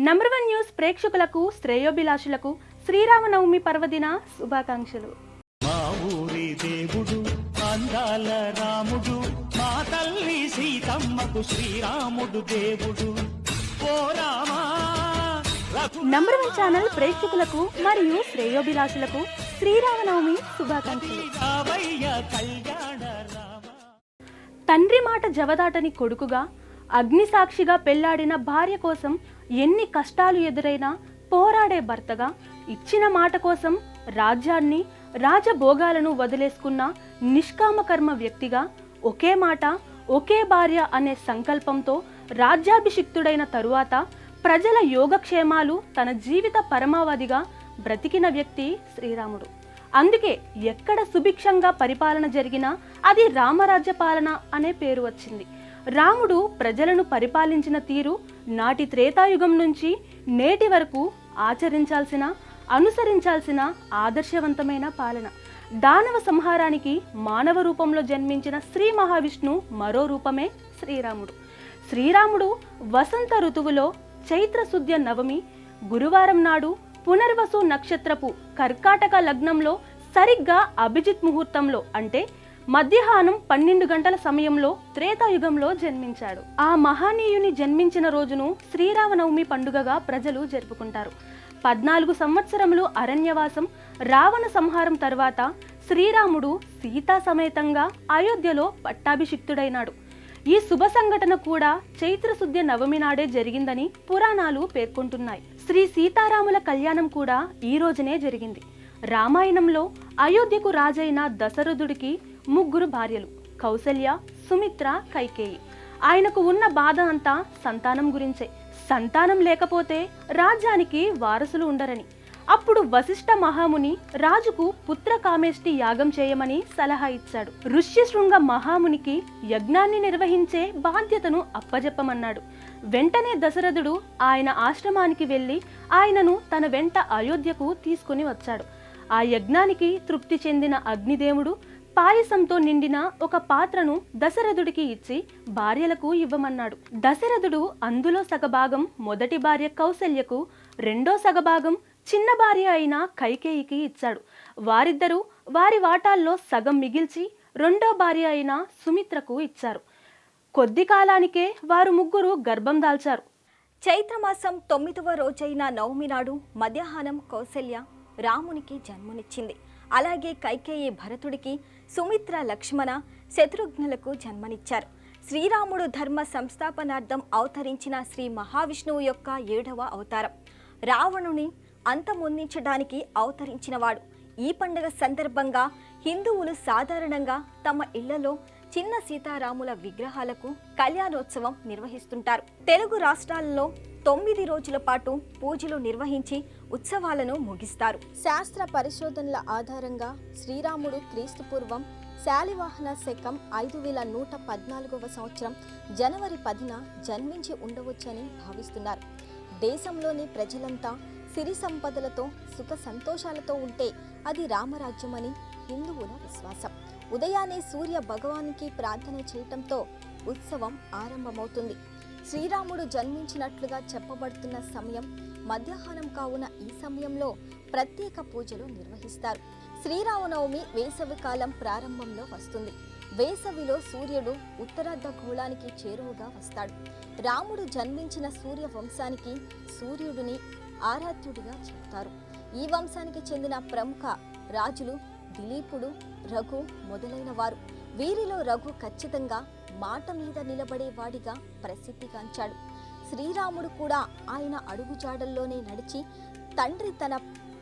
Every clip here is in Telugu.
నంబర్ 1 న్యూస్ ప్రేక్షకులకు శ్రేయోభిలాషులకు శ్రీరామనవమి పర్వదిన శుభాకాంక్షలు. మా ఊరి దేవుడు అందాల రాముడు, మా తల్లి సీతమ్మకు శ్రీరాముడు దేవుడు. ఓ రామా నంబర్ 1 ఛానల్ ప్రేక్షకులకు మరియు శ్రేయోభిలాషులకు శ్రీరామనవమి శుభాకాంక్షలు. తండ్రి మాట జవదాటని కొడుకుగా, అగ్నిసాక్షిగా పెళ్లాడిన భార్య కోసం ఎన్ని కష్టాలు ఎదురైనా పోరాడే భర్తగా, ఇచ్చిన మాట కోసం రాజ్యాన్ని రాజభోగాలను వదిలేసుకున్న నిష్కామకర్మ వ్యక్తిగా, ఒకే మాట ఒకే భార్య అనే సంకల్పంతో రాజ్యాభిషిక్తుడైన తరువాత ప్రజల యోగక్షేమాలు తన జీవిత పరమావధిగా బ్రతికిన వ్యక్తి శ్రీరాముడు. అందుకే ఎక్కడ సుభిక్షంగా పరిపాలన జరిగినా అది రామరాజ్య పాలన అనే పేరు వచ్చింది. రాముడు ప్రజలను పరిపాలించిన తీరు నాటి త్రేతాయుగం నుంచి నేటి వరకు ఆచరించాల్సిన, అనుసరించాల్సిన ఆదర్శవంతమైన పాలన. దానవ సంహారానికి మానవ రూపంలో జన్మించిన శ్రీ మహావిష్ణు మరో రూపమే శ్రీరాముడు. శ్రీరాముడు వసంత ఋతువులో చైత్రశుద్ధ నవమి గురువారం నాడు పునర్వసు నక్షత్రపు కర్కాటక లగ్నంలో సరిగ్గా అభిజిత్ ముహూర్తంలో అంటే మధ్యాహ్నం 12 గంటల సమయంలో త్రేతాయుగంలో జన్మించాడు. ఆ మహానీయుని జన్మించిన రోజును శ్రీరామనవమి పండుగగా ప్రజలు జరుపుకుంటారు. 14 సంవత్సరములు అరణ్యవాసం, రావణ సంహారం తర్వాత శ్రీరాముడు సీతా సమేతంగా అయోధ్యలో పట్టాభిషిక్తుడైనాడు. ఈ శుభ సంఘటన కూడా చైత్రశుద్ధ నవమి నాడే జరిగిందని పురాణాలు పేర్కొంటున్నాయి. శ్రీ సీతారాముల కళ్యాణం కూడా ఈ రోజునే జరిగింది. రామాయణంలో అయోధ్యకు రాజైన దశరథుడికి 3 భార్యలు, కౌసల్య, సుమిత్ర, కైకేయి. ఆయనకు ఉన్న బాధ అంతా సంతానం గురించే. సంతానం లేకపోతే రాజ్యానికి వారసులు ఉండరని. అప్పుడు వశిష్ఠ మహాముని రాజుకు పుత్ర కామేష్టి యాగం చేయమని సలహా ఇచ్చాడు. ఋష్యశృంగ మహామునికి యజ్ఞాన్ని నిర్వహించే బాధ్యతను అప్పజెప్పమన్నాడు. వెంటనే దశరథుడు ఆయన ఆశ్రమానికి వెళ్ళి ఆయనను తన వెంట అయోధ్యకు తీసుకుని వచ్చాడు. ఆ యజ్ఞానికి తృప్తి చెందిన అగ్నిదేవుడు పాయసంతో నిండిన ఒక పాత్రను దశరథుడికి ఇచ్చి భార్యలకు ఇవ్వమన్నాడు. దశరథుడు అందులో సగభాగం మొదటి భార్య కౌసల్యకు, రెండో సగభాగం చిన్న భార్య అయిన కైకేయికి ఇచ్చాడు. వారిద్దరూ వారి వాటాల్లో సగం మిగిల్చి రెండో భార్య అయిన సుమిత్రకు ఇచ్చారు. కొద్ది కాలానికే వారు 3 గర్భం దాల్చారు. చైత్రమాసం 9వ రోజైన నవమి నాడు మధ్యాహ్నం కౌసల్య రామునికి జన్మనిచ్చింది. అలాగే కైకేయి భరతుడికి, సుమిత్ర లక్ష్మణ, శత్రుఘ్నులకు జన్మనిచ్చారు. శ్రీరాముడు ధర్మ సంస్థాపనార్థం అవతరించిన శ్రీ మహావిష్ణువు యొక్క 7వ అవతారం. రావణుని అంతమొందించడానికి అవతరించినవాడు. ఈ పండుగ సందర్భంగా హిందువులు సాధారణంగా తమ ఇళ్లలో చిన్న సీతారాముల విగ్రహాలకు కళ్యాణోత్సవం నిర్వహిస్తుంటారు. తెలుగు రాష్ట్రాలలో 9 రోజుల పాటు పూజలు నిర్వహించి ఉత్సవాలను ముగిస్తారు. శాస్త్ర పరిశోధనల ఆధారంగా శ్రీరాముడు క్రీస్తుపూర్వం శాలివాహన శకం 5114వ సంవత్సరం జనవరి 10న జన్మించి ఉండవచ్చని భావిస్తున్నారు. దేశంలోని ప్రజలంతా సిరి సంపదలతో సుఖ సంతోషాలతో ఉంటే అది రామరాజ్యమని హిందువుల విశ్వాసం. ఉదయాన్నే సూర్య భగవానికి ప్రార్థన చేయటంతో ఉత్సవం ఆరంభమవుతుంది. శ్రీరాముడు జన్మించినట్లుగా చెప్పబడుతున్న సమయం మధ్యాహ్నం కావున ఈ సమయంలో ప్రత్యేక పూజలు నిర్వహిస్తారు. శ్రీరామనవమి వేసవి కాలం ప్రారంభంలో వస్తుంది. వేసవిలో సూర్యుడు ఉత్తరార్ధగోళానికి చేరువగా వస్తాడు. రాముడు జన్మించిన సూర్య వంశానికి సూర్యుడిని ఆరాధ్యుడిగా చెప్తారు. ఈ వంశానికి చెందిన ప్రముఖ రాజులు దిలీపుడు, రఘు మొదలైన వారు. వీరిలో రఘు ఖచ్చితంగా మాట మీద నిలబడేవాడిగా ప్రసిద్ధిగాంచాడు. శ్రీరాముడు కూడా ఆయన అడుగుజాడల్లోనే నడిచి తండ్రి తన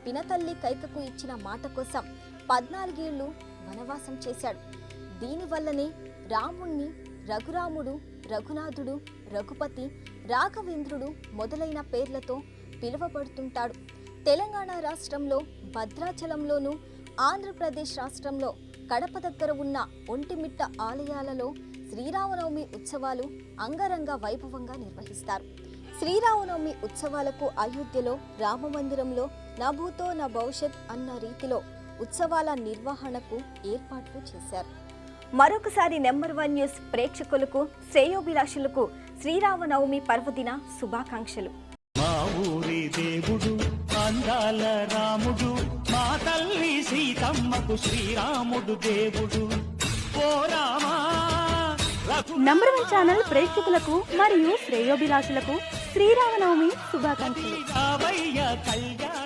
పినతల్లి కైకకు ఇచ్చిన మాట కోసం 14 ఏళ్లు వనవాసం చేశాడు. దీనివల్లనే రాముణ్ణి రఘురాముడు, రఘునాథుడు, రఘుపతి, రాఘవేంద్రుడు మొదలైన పేర్లతో పిలువబడుతుంటాడు. తెలంగాణ రాష్ట్రంలో భద్రాచలంలోను, ఆంధ్రప్రదేశ్ రాష్ట్రంలో కడప దగ్గర ఉన్న ఒంటిమిట్ట ఆలయాలలో శ్రీరామనవమి ఉత్సవాలు అంగరంగ వైభవంగా నిర్వహిస్తారు. శ్రీరామనవమి ఉత్సవాలకు అయోధ్యలో రామమందిరంలో నా భూతో నా భవిష్యత్ అన్న రీతిలో ఉత్సవాల నిర్వహణకు ఏర్పాట్లు చేశారు. మరొకసారి నంబర్ 1 న్యూస్ ప్రేక్షకులకు శ్రేయోభిలాషులకు శ్రీరామనవమి పర్వదిన శుభాకాంక్షలు. మా ఊరి దేవుడు అందాల రాముడు మా తల్లి సీతమ్మకు శ్రీరాముడు దేవుడు ఓ రామా నంబర్ 1 ఛానల్ ప్రేక్షకులకు మరియు శ్రేయోభిలాషులకు శ్రీరామనవమి శుభాకాంక్షలు. రావయ్య కళ్యాణ